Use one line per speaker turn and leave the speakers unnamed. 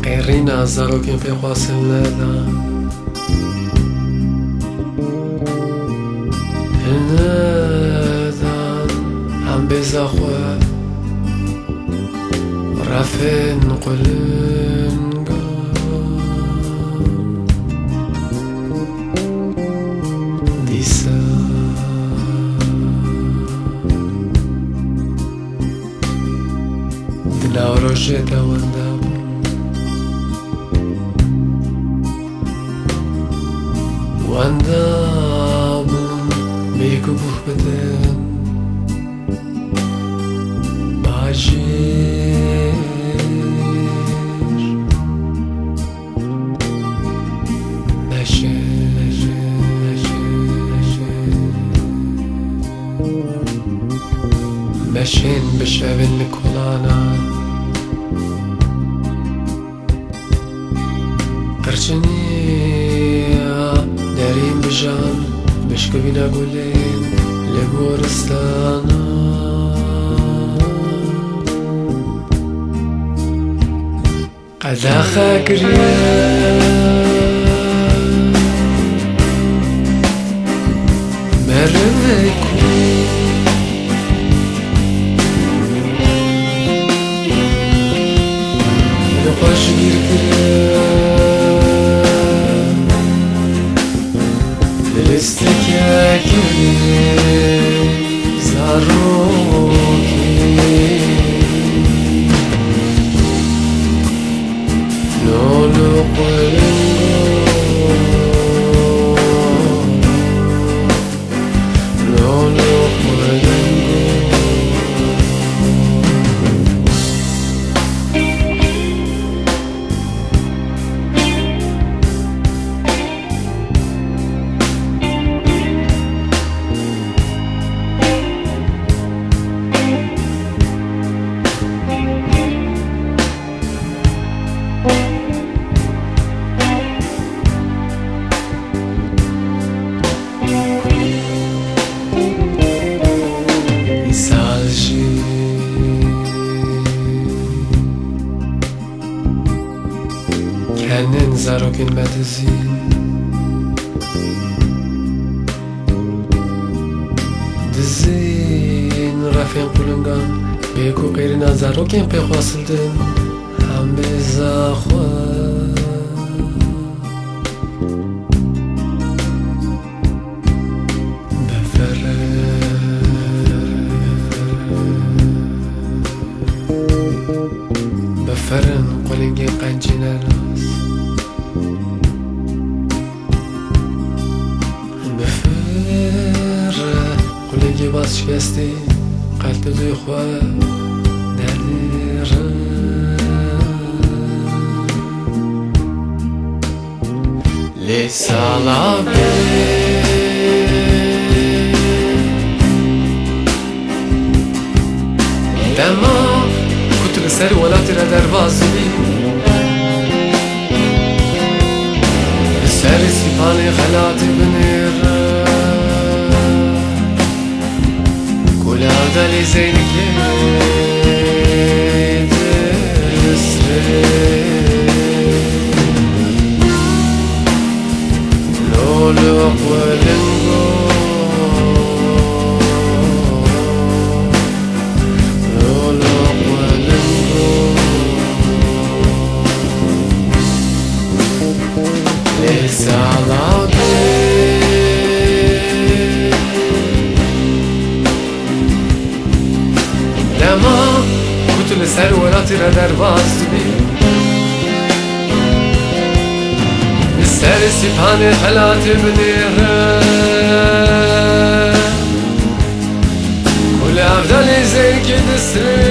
قيرينا الزروكين في قواس الليلة هنادان عم بيزاخوا رافين قلنقا ديسا دلا وروجيتا واندابو واندابون بيكو بوخبتن باجير ماشين بشابن كولانا قرشنيا دارين بجان بشكبنا قولين لبورستانا قداخا قريان مرميكو نقاش قريان لستكاكي زاروكي لولو kendin zarokin medizin dizin rafin qulungan beku qeyrina zarokin pekhwasildin ham bezakhwa بفرن قلنگی قنجینه قلنگی باز شکستی قلب دوی خواه دلیرم لیسالا بی دما کتل سر ولاتی را در بازی سر سیپانی خلاتی بنیرم ولاد لي زينك تسري لولو قولنقو لولو قولنقو ليس على دما کتل سر ولاتی را در باز بی سر سیپان خلات بنیره کل افضل زیر که دسته